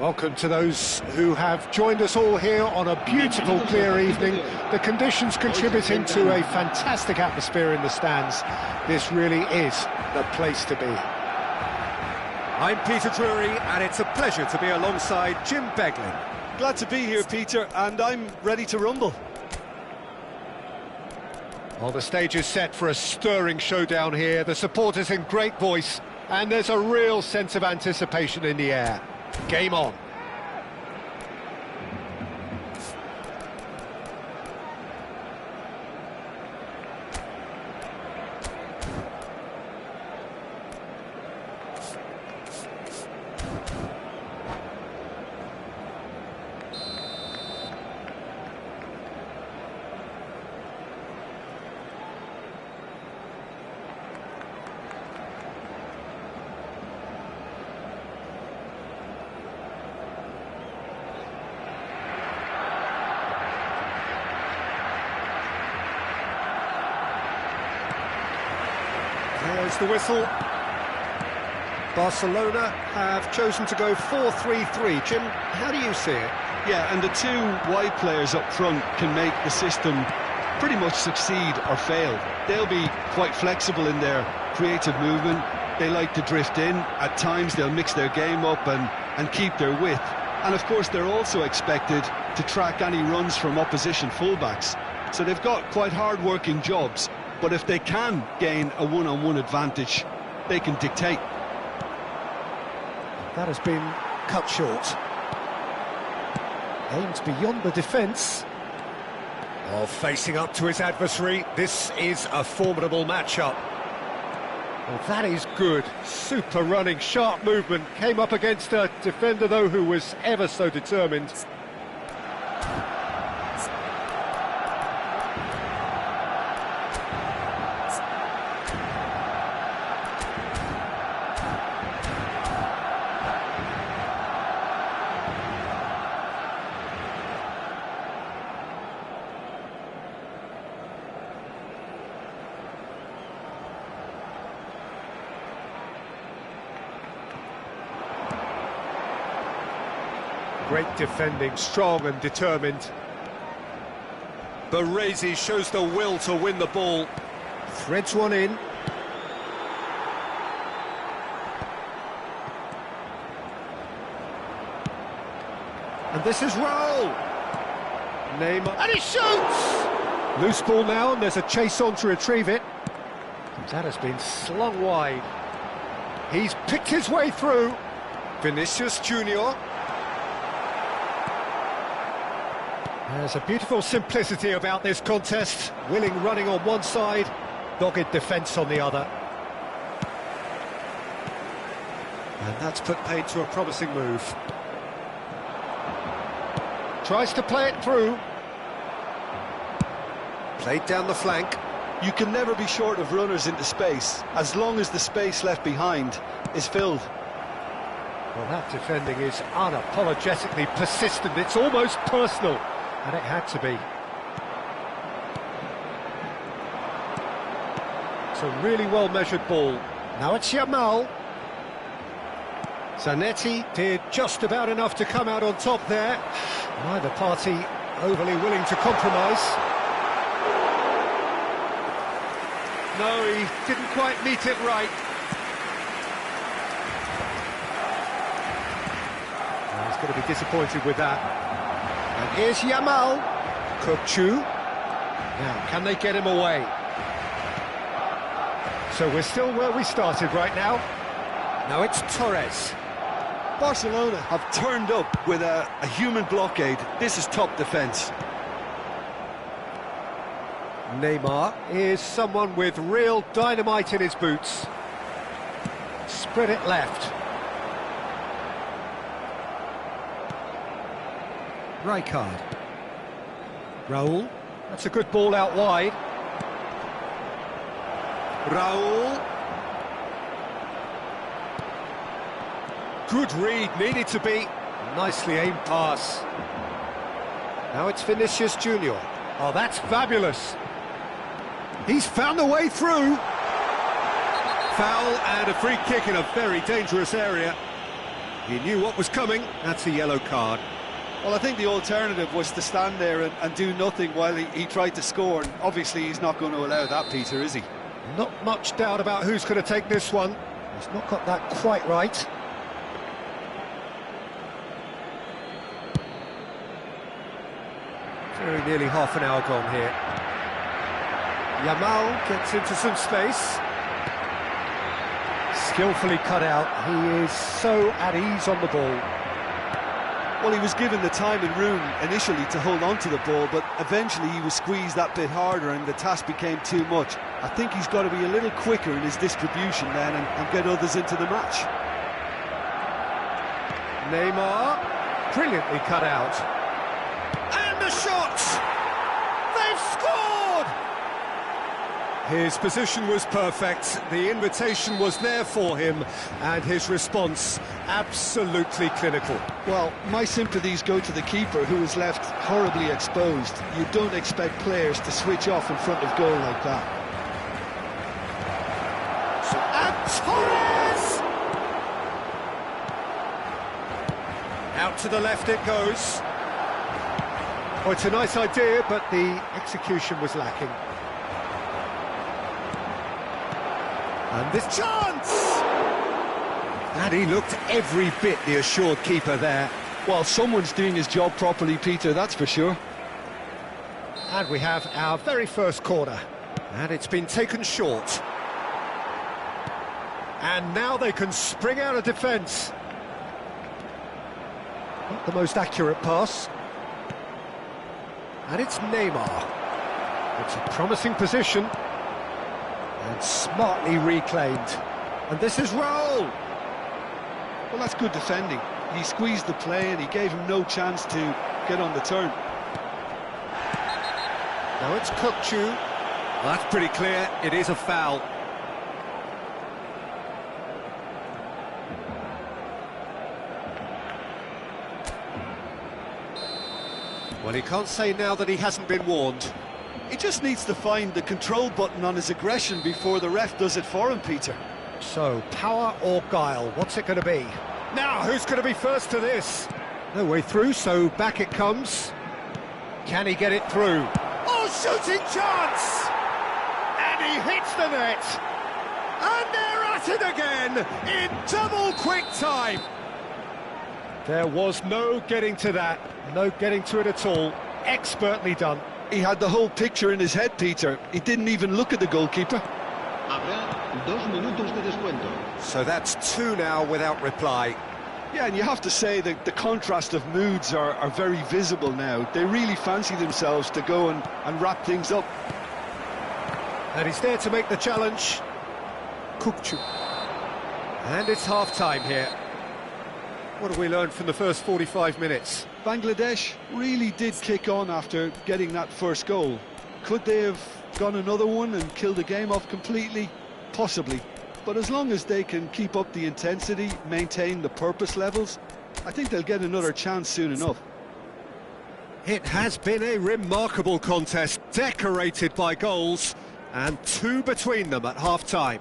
Welcome to those who have joined us all here on a beautiful, clear evening. The conditions contributing to a fantastic atmosphere in the stands. This really is the place to be. I'm Peter Drury, and it's a pleasure to be alongside Jim Beglin. Glad to be here, Peter, and I'm ready to rumble. Well, the stage is set for a stirring showdown here. The supporters in great voice, and there's a real sense of anticipation in the air. Game on. There's the whistle. Barcelona have chosen to go 4-3-3. Jim, how do you see it? Yeah, and the two wide players up front can make the system pretty much succeed or fail. They'll be quite flexible in their creative movement. They like to drift in. At times they'll mix their game up and keep their width. And of course they're also expected to track any runs from opposition fullbacks. So they've got quite hard-working jobs. But if they can gain a one-on-one advantage, they can dictate. That has been cut short. Aimed beyond the defence. Oh, facing up to his adversary. This is a formidable matchup. Well, that is good. Super running, sharp movement. Came up against a defender, though, who was ever so determined. Great defending, strong and determined. Baresi shows the will to win the ball. Threads one in. And this is Raul. Neymar. And he shoots! Loose ball now, and there's a chase on to retrieve it. That has been slung wide. He's picked his way through. Vinicius Junior. There's a beautiful simplicity about this contest. Willing running on one side, dogged defence on the other. And that's put paid to a promising move. Tries to play it through. Played down the flank. You can never be short of runners into space, as long as the space left behind is filled. Well, that defending is unapologetically persistent. It's almost personal. And it had to be. It's a really well-measured ball. Now it's Yamal. Zanetti did just about enough to come out on top there. Neither party overly willing to compromise. No, he didn't quite meet it right. Well, he's going to be disappointed with that. And here's Yamal. Kukçu. Now, can they get him away? So we're still where we started right now. Now it's Torres. Barcelona have turned up with a human blockade. This is top defence. Neymar is someone with real dynamite in his boots. Spread it left. Rijkaard. Raul. That's a good ball out wide. Raul. Good read, needed to be. Nicely aimed pass. Now it's Vinicius Junior. Oh, that's fabulous. He's found a way through. Foul and a free kick in a very dangerous area. He knew what was coming. That's a yellow card. Well, I think the alternative was to stand there and do nothing while he tried to score, and obviously he's not going to allow that, Peter, is he? Not much doubt about who's going to take this one. He's not got that quite right. Very nearly half an hour gone here. Yamal gets into some space. Skillfully cut out. He is so at ease on the ball. Well, he was given the time and room initially to hold on to the ball, but eventually he was squeezed that bit harder and the task became too much. I think he's got to be a little quicker in his distribution then and get others into the match. Neymar, brilliantly cut out. And the shot! They've scored! His position was perfect, the invitation was there for him, and his response absolutely clinical. Well, my sympathies go to the keeper, who was left horribly exposed. You don't expect players to switch off in front of goal like that. And Torres! Out to the left it goes. Oh, it's a nice idea, but the execution was lacking. And this chance! And he looked every bit the assured keeper there. Well, someone's doing his job properly, Peter, that's for sure. And we have our very first corner. And it's been taken short. And now they can spring out of defence. Not the most accurate pass. And it's Neymar. It's a promising position. And smartly reclaimed. And this is Raul. Well, that's good defending. He squeezed the play and he gave him no chance to get on the turn. Now it's Kukcu. Well, that's pretty clear. It is a foul. Well, he can't say now that he hasn't been warned. He just needs to find the control button on his aggression before the ref does it for him, Peter. So, power or guile, what's it going to be? Now, who's going to be first to this? No way through, so back it comes. Can he get it through? Oh, shooting chance! And he hits the net! And they're at it again, in double quick time! There was no getting to that, no getting to it at all. Expertly done. He had the whole picture in his head, Peter. He didn't even look at the goalkeeper. So that's two now without reply. Yeah, and you have to say that the contrast of moods are very visible now. They really fancy themselves to go and wrap things up. And he's there to make the challenge. Kukcu. And it's half-time here. What have we learned from the first 45 minutes? Bangladesh really did kick on after getting that first goal. Could they have gone another one and killed the game off completely? Possibly. But as long as they can keep up the intensity, maintain the purpose levels, I think they'll get another chance soon enough. It has been a remarkable contest, decorated by goals, and two between them at half-time.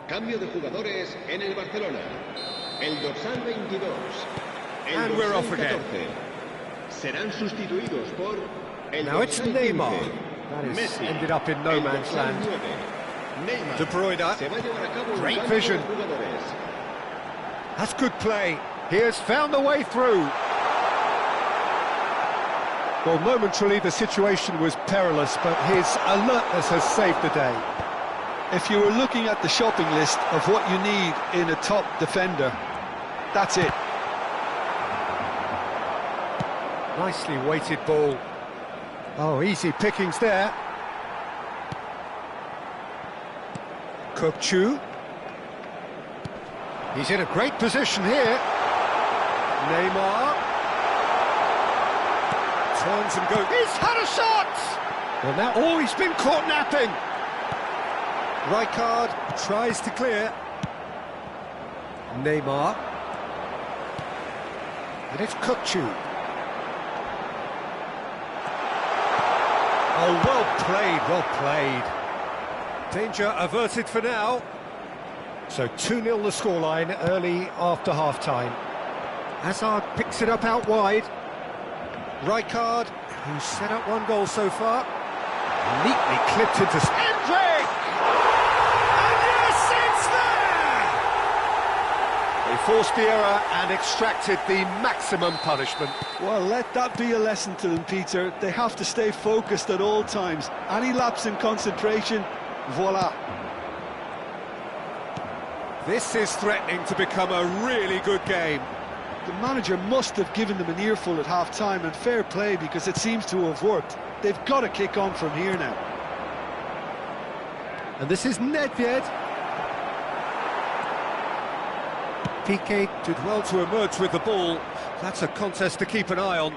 Cambio de jugadores en el Barcelona. El dorsal 22. And we're off again. Serán sustituidos por el Now it's Neymar. That is ended up in no man's land. De Bruyne. Great vision. That's good play. He has found the way through. Well, momentarily the situation was perilous, but his alertness has saved the day. If you were looking at the shopping list of what you need in a top defender, that's it. Nicely weighted ball. Oh, easy pickings there. Kukçu. He's in a great position here. Neymar. Turns and goes. He's had a shot! Well, now, oh, he's been caught napping. Rijkaard tries to clear. Neymar. And it's Kukçu. Oh, well played, well played. Danger averted for now. So 2-0 the scoreline early after half-time. Hazard picks it up out wide. Rijkaard, who's set up one goal so far, neatly clipped into Hendrick! And yes, it's there! They forced the error and extracted the maximum punishment. Well, let that be a lesson to them, Peter. They have to stay focused at all times. Any lapse in concentration, voila. This is threatening to become a really good game. The manager must have given them an earful at half-time, and fair play, because it seems to have worked. They've got to kick on from here now. And this is Nedved. Piqué did well to emerge with the ball. That's a contest to keep an eye on.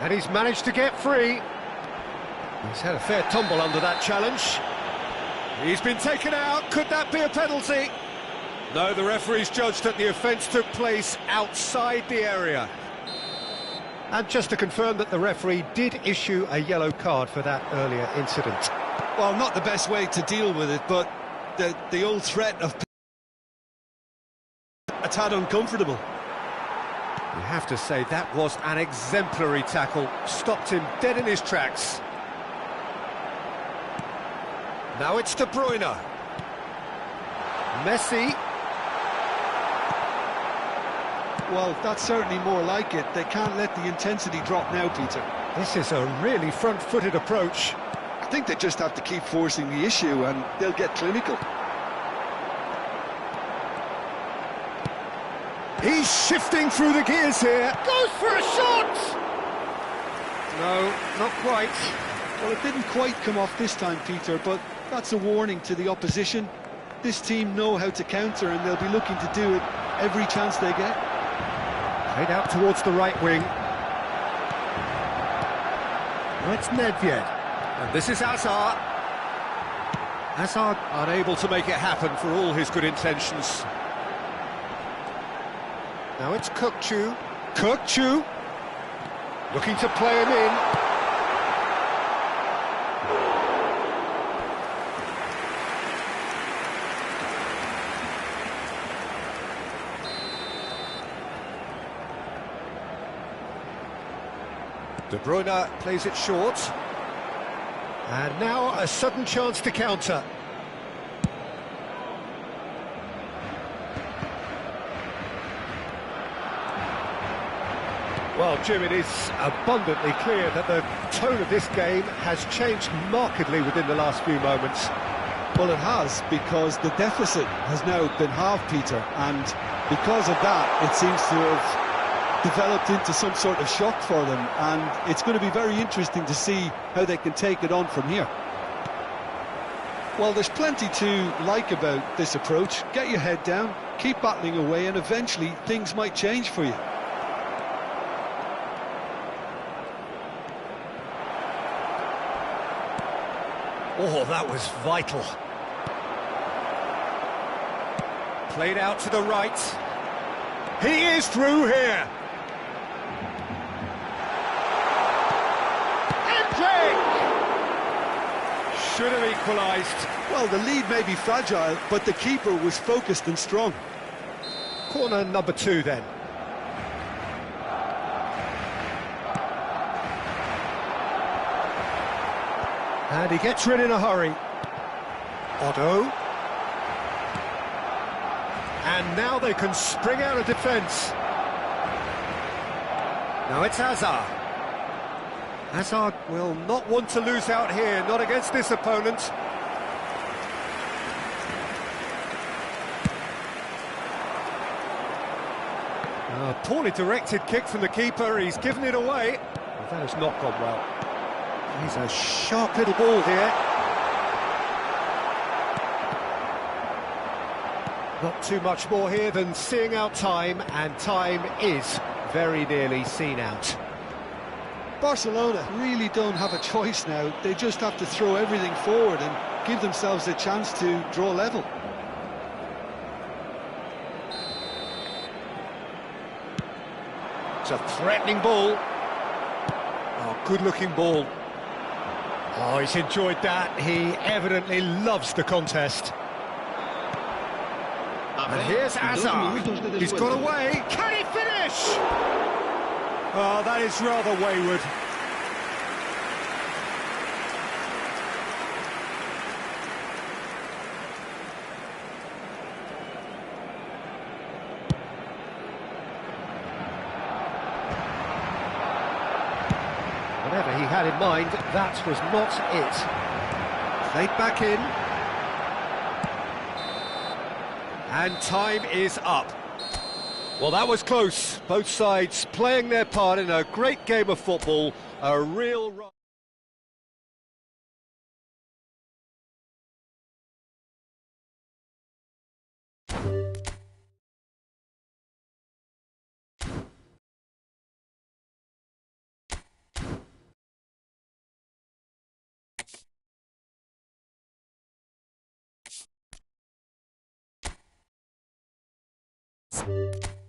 And he's managed to get free. He's had a fair tumble under that challenge. He's been taken out. Could that be a penalty? No, the referee's judged that the offence took place outside the area. And just to confirm that the referee did issue a yellow card for that earlier incident. Well, not the best way to deal with it, but the old threat of a tad uncomfortable. You have to say that was an exemplary tackle. Stopped him dead in his tracks. Now it's De Bruyne. Messi. Well, that's certainly more like it. They can't let the intensity drop now, Peter. This is a really front-footed approach. I think they just have to keep forcing the issue and they'll get clinical. He's shifting through the gears here. Goes for a shot! No, not quite. Well, it didn't quite come off this time, Peter, but that's a warning to the opposition. This team know how to counter and they'll be looking to do it every chance they get. Played out towards the right wing. That's Nedved. And this is Hazard. Hazard unable to make it happen for all his good intentions. Now it's Kukçu. Kukçu! Looking to play him in. De Bruyne plays it short. And now a sudden chance to counter. Well, Jim, it is abundantly clear that the tone of this game has changed markedly within the last few moments. Well, it has, because the deficit has now been halved, Peter, and because of that, it seems to have developed into some sort of shock for them, and it's going to be very interesting to see how they can take it on from here. Well, there's plenty to like about this approach. Get your head down, keep battling away, and eventually things might change for you. Oh, that was vital. Played out to the right. He is through here. Hendrick! Should have equalised. Well, the lead may be fragile, but the keeper was focused and strong. Corner number 2 then. And he gets rid in a hurry. Otto. And now they can spring out of defence. Now it's Hazard. Hazard will not want to lose out here, not against this opponent. A poorly directed kick from the keeper, he's given it away. But that has not gone well. He's a sharp little ball here. Not too much more here than seeing out time, and time is very nearly seen out. Barcelona really don't have a choice now. They just have to throw everything forward and give themselves a chance to draw level. It's a threatening ball. Oh, good-looking ball. Oh, he's enjoyed that. He evidently loves the contest. And here's Hazard. He's got away. Can he finish? Oh, that is rather wayward. Whatever he had in mind, that was not it. Played back in. And time is up. Well, that was close. Both sides playing their part in a great game of football. A real... You